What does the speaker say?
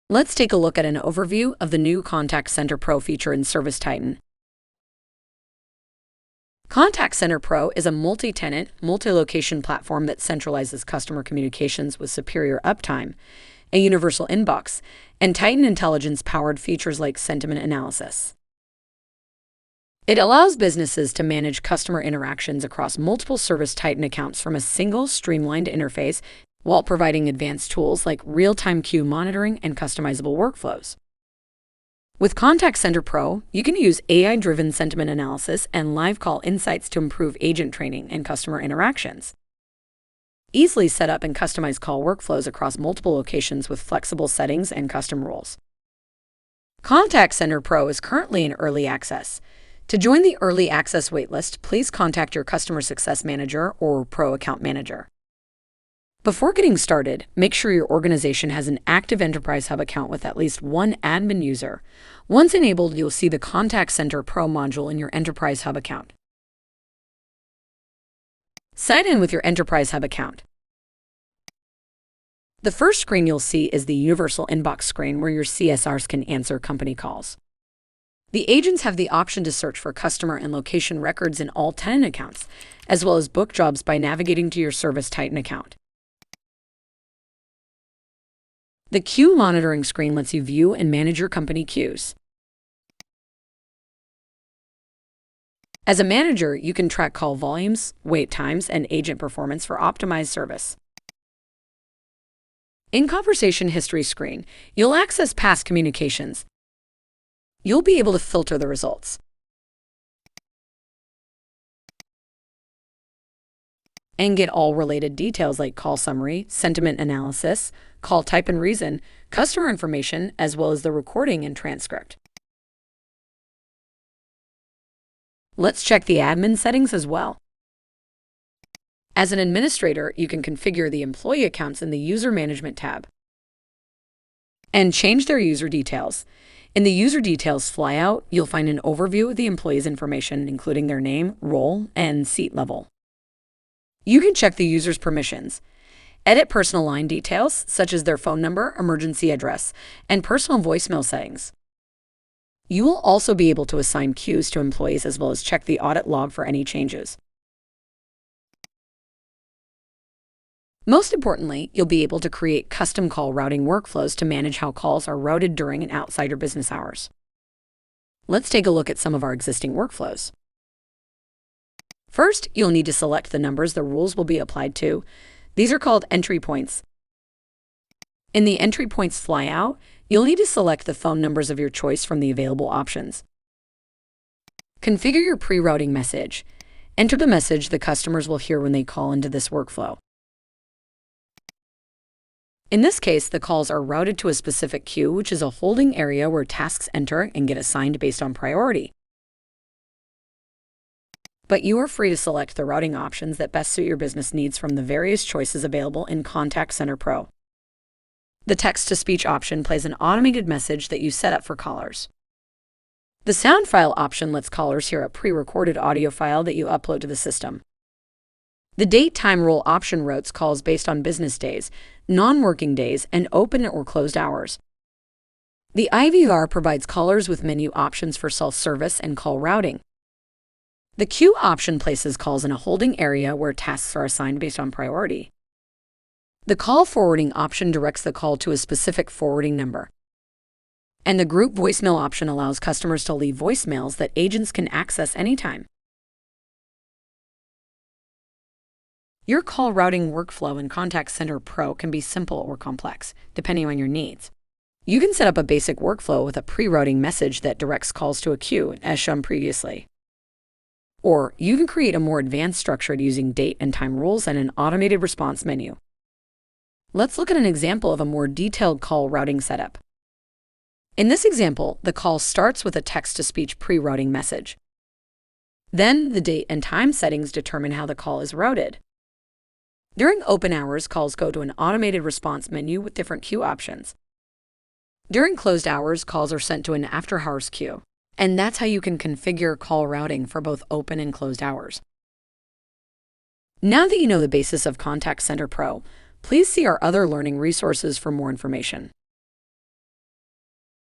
Let's take a look at an overview of the new Contact Center Pro feature in ServiceTitan. Contact Center Pro is a multi-tenant, multi-location platform that centralizes customer communications with superior uptime, a universal inbox, and Titan Intelligence-powered features like sentiment analysis. It allows businesses to manage customer interactions across multiple ServiceTitan accounts from a single, streamlined interface while providing advanced tools like real-time queue monitoring and customizable workflows. With Contact Center Pro, you can use AI-driven sentiment analysis and live call insights to improve agent training and customer interactions. Easily set up and customize call workflows across multiple locations with flexible settings and custom rules. Contact Center Pro is currently in early access. To join the early access waitlist, please contact your customer success manager or Pro account manager. Before getting started, make sure your organization has an active Enterprise Hub account with at least one admin user. Once enabled, you'll see the Contact Center Pro module in your Enterprise Hub account. Sign in with your Enterprise Hub account. The first screen you'll see is the Universal Inbox screen where your CSRs can answer company calls. The agents have the option to search for customer and location records in all tenant accounts, as well as book jobs by navigating to your ServiceTitan account. The queue monitoring screen lets you view and manage your company queues. As a manager, you can track call volumes, wait times, and agent performance for optimized service. In Conversation History screen, you'll access past communications. You'll be able to filter the results and get all related details like call summary, sentiment analysis, call type and reason, customer information, as well as the recording and transcript. Let's check the admin settings as well. As an administrator, you can configure the employee accounts in the User Management tab and change their user details. In the User Details flyout, you'll find an overview of the employee's information, including their name, role, and seat level. You can check the user's permissions, edit personal line details, such as their phone number, emergency address, and personal voicemail settings. You will also be able to assign queues to employees as well as check the audit log for any changes. Most importantly, you'll be able to create custom call routing workflows to manage how calls are routed during and outside your business hours. Let's take a look at some of our existing workflows. First, you'll need to select the numbers the rules will be applied to. These are called entry points. In the Entry Points flyout, you'll need to select the phone numbers of your choice from the available options. Configure your pre-routing message. Enter the message the customers will hear when they call into this workflow. In this case, the calls are routed to a specific queue, which is a holding area where tasks enter and get assigned based on priority. But you are free to select the routing options that best suit your business needs from the various choices available in Contact Center Pro. The text-to-speech option plays an automated message that you set up for callers. The sound file option lets callers hear a pre-recorded audio file that you upload to the system. The date-time rule option routes calls based on business days, non-working days, and open or closed hours. The IVR provides callers with menu options for self-service and call routing. The queue option places calls in a holding area where tasks are assigned based on priority. The call forwarding option directs the call to a specific forwarding number. And the group voicemail option allows customers to leave voicemails that agents can access anytime. Your call routing workflow in Contact Center Pro can be simple or complex, depending on your needs. You can set up a basic workflow with a pre-routing message that directs calls to a queue, as shown previously. Or you can create a more advanced structure using date and time rules and an automated response menu. Let's look at an example of a more detailed call routing setup. In this example, the call starts with a text-to-speech pre-routing message. Then, the date and time settings determine how the call is routed. During open hours, calls go to an automated response menu with different queue options. During closed hours, calls are sent to an after-hours queue. And that's how you can configure call routing for both open and closed hours. Now that you know the basis of Contact Center Pro, please see our other learning resources for more information.